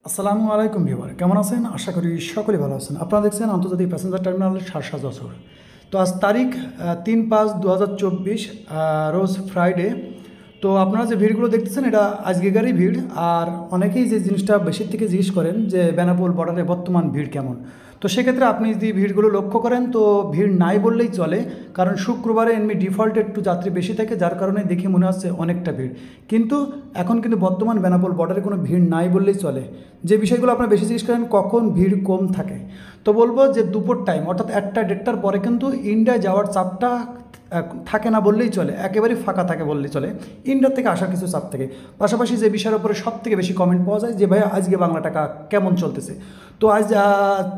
আসসালামু আলাইকুম ভিউয়ার, কেমন আছেন? আশা করি সকলে ভালো আছেন। আপনারা দেখছেন আন্তর্জাতিক প্যাসেঞ্জার টার্মিনালের সারসা যশোর। তো আজ তারিখ 3/5/2024, রোজ ফ্রাইডে। তো আপনারা যে ভিড়গুলো দেখতেছেন এটা আজকেকারই ভিড়। আর অনেকেই যে জিনিসটা বেশির থেকে জিজ্ঞেস করেন যে বেনাপোল বর্ডারে বর্তমান ভিড় কেমন। তো সেক্ষেত্রে আপনি যদি ভিড়গুলো লক্ষ্য করেন তো ভিড় নাই বললেই চলে, কারণ শুক্রবারে এমনি ডিফল্টে একটু যাত্রী বেশি থাকে, যার কারণে দেখে মনে হচ্ছে অনেকটা ভিড়। কিন্তু এখন কিন্তু বর্তমান বেনাপোল বর্ডারে কোনো ভিড় নাই বললেই চলে। যে বিষয়গুলো আপনারা বেশি জিজ্ঞেস করেন কখন ভিড় কম থাকে, তো বলবো যে দুপুর টাইম অর্থাৎ 1টা-1:30টার পরে কিন্তু ইন্ডিয়া যাওয়ার চাপটা থাকে না বললেই চলে, একেবারেই ফাঁকা থাকে বললেই চলে। ইন্ডিয়ার থেকে আসার কিছু চাপ থাকে। পাশাপাশি যে বিষয়ের উপরে সব থেকে বেশি কমেন্ট পাওয়া যায় যে ভাই আজকে বাংলা টাকা কেমন চলতেছে। তো আজ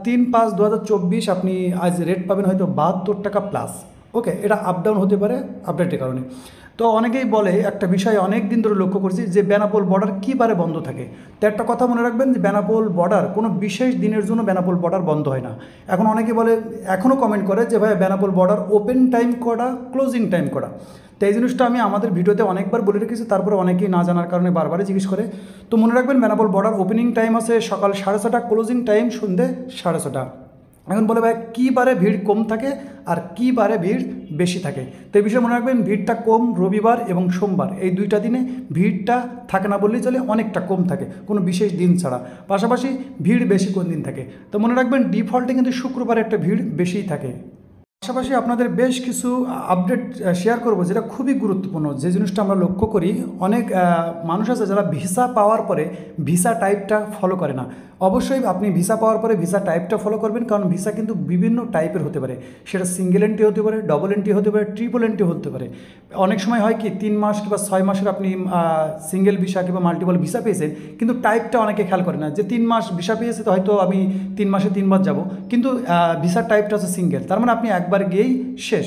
3/5/2024 আপনি আজ রেট পাবেন হয়তো 72 টাকা প্লাস। ওকে, এটা আপ ডাউন হতে পারে আপডেটের কারণে। তো অনেকেই বলে একটা বিষয় অনেক দিন ধরে লক্ষ্য করছি যে বেনাপোল বর্ডার কী বারে বন্ধ থাকে। তো একটা কথা মনে রাখবেন যে বেনাপোল বর্ডার কোনো বিশেষ দিনের জন্য বেনাপোল বর্ডার বন্ধ হয় না। এখন অনেকে বলে, এখনও কমেন্ট করে যে ভাই বেনাপোল বর্ডার ওপেন টাইম করা, ক্লোজিং টাইম করা। তো এই জিনিসটা আমি আমাদের ভিডিওতে অনেকবার বলে রেখেছি, তারপরে অনেকেই না জানার কারণে বারবারই জিজ্ঞেস করে। তো মনে রাখবেন বেনাপোল বর্ডার ওপেনিং টাইম আছে সকাল 6:30, ক্লোজিং টাইম সন্ধ্যে 6:30। এখন বলে ভাই কী বারে ভিড় কম থাকে আর কী বারে ভিড় বেশি থাকে। তো এই বিষয়ে মনে রাখবেন ভিড়টা কম রবিবার এবং সোমবার, এই দুইটা দিনে ভিড়টা থাকে না বললেই চলে, অনেকটা কম থাকে কোনো বিশেষ দিন ছাড়া। পাশাপাশি ভিড় বেশি কোন দিন থাকে, তো মনে রাখবেন ডিফল্টে কিন্তু শুক্রবারে একটা ভিড় বেশিই থাকে। পাশাপাশি আপনাদের বেশ কিছু আপডেট শেয়ার করব যেটা খুবই গুরুত্বপূর্ণ। যে জিনিসটা আমরা লক্ষ্য করি, অনেক মানুষ আছে যারা ভিসা পাওয়ার পরে ভিসা টাইপটা ফলো করে না। অবশ্যই আপনি ভিসা পাওয়ার পরে ভিসা টাইপটা ফলো করবেন, কারণ ভিসা কিন্তু বিভিন্ন টাইপের হতে পারে। সেটা সিঙ্গেল এন্ট্রি হতে পারে, ডবল এন্ট্রি হতে পারে, ট্রিপল এন্ট্রি হতে পারে। অনেক সময় হয় কি 3 মাস কিংবা 6 মাসের আপনি সিঙ্গেল ভিসা কিংবা মাল্টিপল ভিসা পেয়েছেন, কিন্তু টাইপটা অনেকে খেয়াল করে না যে 3 মাস ভিসা পেয়েছে তো হয়তো আমি 3 মাসে 3 বার যাব, কিন্তু ভিসার টাইপটা হচ্ছে সিঙ্গেল, তার মানে আপনি একবার গিয়েই শেষ।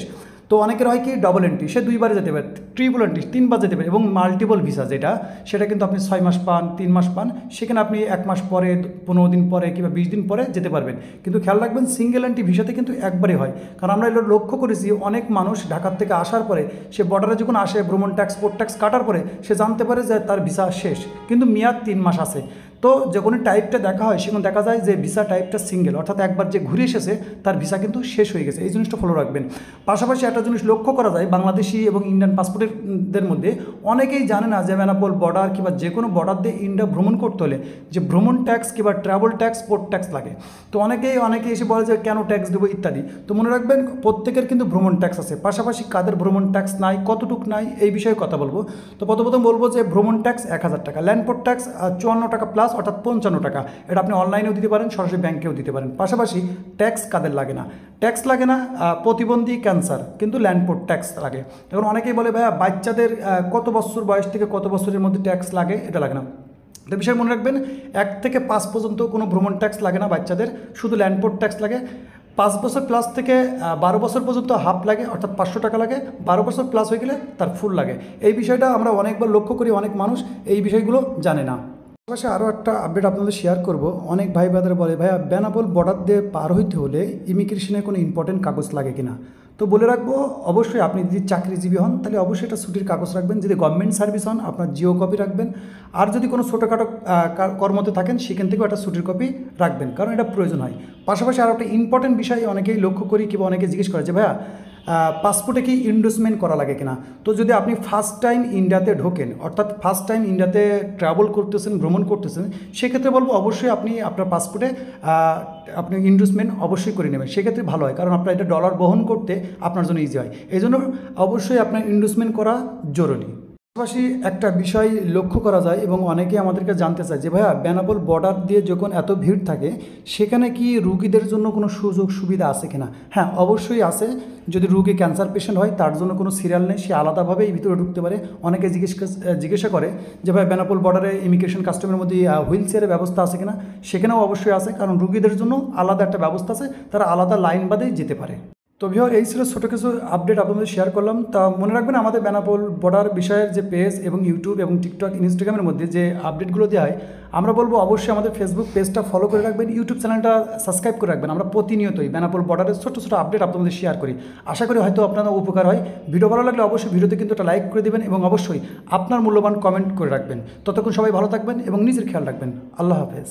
তো অনেকের হয় কি ডবল এন্ট্রি, সে 2 বারে যেতে পারে, ট্রিপল এন্ট্রি 3 বার যেতে পারে, এবং মাল্টিপল ভিসা যেটা সেটা কিন্তু আপনি 6 মাস পান, 3 মাস পান, সেখানে আপনি 1 মাস পরে, 15 দিন পরে কিংবা 20 দিন পরে যেতে পারবেন। কিন্তু খেয়াল রাখবেন সিঙ্গেল এন্ট্রি ভিসাতে কিন্তু একবারে হয়। কারণ আমরা এগুলো লক্ষ্য করেছি, অনেক মানুষ ঢাকার থেকে আসার পরে সে বর্ডারে যখন আসে ভ্রমণ ট্যাক্স, পোর্ট ট্যাক্স কাটার পরে সে জানতে পারে যে তার ভিসা শেষ, কিন্তু মেয়াদ 3 মাস আছে। তো যখন টাইপটা দেখা হয় সেখানে দেখা যায় যে ভিসা টাইপটা সিঙ্গেল, অর্থাৎ একবার যে ঘুরে এসেছে তার ভিসা কিন্তু শেষ হয়ে গেছে। এই জিনিসটা ফলো রাখবেন। পাশাপাশি একটা জিনিস লক্ষ্য করা যায়, বাংলাদেশি এবং ইন্ডিয়ান পাসপোর্টের মধ্যে অনেকেই জানে না যে বেনাপোল বর্ডার কিংবা যে কোনো বর্ডার দিয়ে ইন্ডিয়া ভ্রমণ করতে হলে যে ভ্রমণ ট্যাক্স কিংবা ট্রাভেল ট্যাক্স, পোর্ট ট্যাক্স লাগে। তো অনেকেই এসে বলে যে কেন ট্যাক্স দেবো ইত্যাদি। তো মনে রাখবেন প্রত্যেকের কিন্তু ভ্রমণ ট্যাক্স আছে। পাশাপাশি কাদের ভ্রমণ ট্যাক্স নাই, কতটুক নাই, এই বিষয়ে কথা বলবো। তো প্রথম বলবো যে ভ্রমণ ট্যাক্স 1000 টাকা, ল্যান্ড পোর্ট ট্যাক্স 54 টাকা প্লাস, অর্থাৎ 55 টাকা। এটা আপনি অনলাইনেও দিতে পারেন, সরাসরি ব্যাংকেও দিতে পারেন। পাশাপাশি ট্যাক্স কাদের লাগে না, ট্যাক্স লাগে না প্রতিবন্ধী, ক্যান্সার, কিন্তু ল্যান্ড পোর্ট ট্যাক্স লাগে। এখন অনেকেই বলে ভাইয়া বাচ্চাদের কত বছর বয়স থেকে কত বছরের মধ্যে ট্যাক্স লাগে, এটা লাগে না। তো বিষয় মনে রাখবেন 1 থেকে 5 পর্যন্ত কোনো ভ্রমণ ট্যাক্স লাগে না বাচ্চাদের, শুধু ল্যান্ড পোর্ট ট্যাক্স লাগে। 5 বছর প্লাস থেকে 12 বছর পর্যন্ত হাফ লাগে, অর্থাৎ 500 টাকা লাগে। 12 বছর প্লাস হয়ে গেলে তার ফুল লাগে। এই বিষয়টা আমরা অনেকবার লক্ষ্য করি, অনেক মানুষ এই বিষয়গুলো জানে না। পাশাপাশি আরও একটা আপডেট আপনাদের শেয়ার করব। অনেক ভাই ব্রাদার বলে ভাইয়া বেনাপোল বর্ডার দিয়ে পার হইতে হলে ইমিগ্রেশনে কোনো ইম্পর্টেন্ট কাগজ লাগে কিনা। তো বলে রাখবো, অবশ্যই আপনি যদি চাকরিজীবী হন তাহলে অবশ্যই এটা ছুটির কাগজ রাখবেন। যদি গভর্নমেন্ট সার্ভিস হন আপনার জিও কপি রাখবেন। আর যদি কোনো ছোটোখাটো কর্মতে থাকেন সেখান থেকেও একটা ছুটির কপি রাখবেন, কারণ এটা প্রয়োজন হয়। পাশাপাশি আরও একটা ইম্পর্টেন্ট বিষয় অনেকেই লক্ষ্য করি কিংবা অনেকে জিজ্ঞেস করে যে ভাইয়া পাসপোর্টে কি ইন্ডোসমেন্ট করা লাগে কিনা। তো যদি আপনি ফার্স্ট টাইম ইন্ডিয়াতে ঢোকেন, অর্থাৎ ফার্স্ট টাইম ইন্ডিয়াতে ট্রাভেল করতেছেন, ভ্রমণ করতেছেন, সেক্ষেত্রে বলবো অবশ্যই আপনি আপনার পাসপোর্টে আপনি ইন্ডোসমেন্ট অবশ্যই করে নেবেন, সেক্ষেত্রে ভালো হয়। কারণ আপনার এটা ডলার বহন করতে আপনার জন্য ইজি হয়, এই জন্য অবশ্যই আপনার ইন্ডোসমেন্ট করা জরুরি। পাশাপাশি একটা বিষয় লক্ষ্য করা যায় এবং অনেকে আমাদেরকে জানতে চায় যে ভাইয়া বেনাপোল বর্ডার দিয়ে যখন এত ভিড় থাকে সেখানে কি রুগীদের জন্য কোনো সুযোগ সুবিধা আছে কিনা। হ্যাঁ, অবশ্যই আছে। যদি রুগী ক্যান্সার পেশেন্ট হয় তার জন্য কোনো সিরিয়াল নেই, সে আলাদাভাবে এই ভিতরে ঢুকতে পারে। অনেকে জিজ্ঞাসা করে যে ভাই বেনাপোল বর্ডারে ইমিগ্রেশন কাস্টমের মধ্যে হুইল চেয়ারের ব্যবস্থা আছে কিনা। সেখানেও অবশ্যই আছে, কারণ রুগীদের জন্য আলাদা একটা ব্যবস্থা আছে, তারা আলাদা লাইন বাদেই যেতে পারে। তো ভিউয়ার এই ছিল ছোটো কিছু আপডেট আপনাদের শেয়ার করলাম। তা মনে রাখবেন আমাদের বেনাপোল বর্ডার বিষয়ের যে পেজ এবং ইউটিউব এবং টিকটক ইনস্টাগ্রামের মধ্যে যে আপডেটগুলো দেওয়া হয়, আমরা বলবো অবশ্যই আমাদের ফেসবুক পেজটা ফলো করে রাখবেন, ইউটিউব চ্যানেলটা সাবস্ক্রাইব করে রাখবেন। আমরা প্রতিনিয়তই বেনাপোল বর্ডারের ছোটো ছোটো আপডেট আপনাদের শেয়ার করি। আশা করি হয়তো আপনাদের উপকার হয়। ভিডিও ভালো লাগলে অবশ্যই ভিডিওতে কিন্তু একটা লাইক করে দেবেন এবং অবশ্যই আপনার মূল্যবান কমেন্ট করে রাখবেন। ততক্ষণ সবাই ভালো থাকবেন এবং নিজের খেয়াল রাখবেন। আল্লাহ হাফেজ।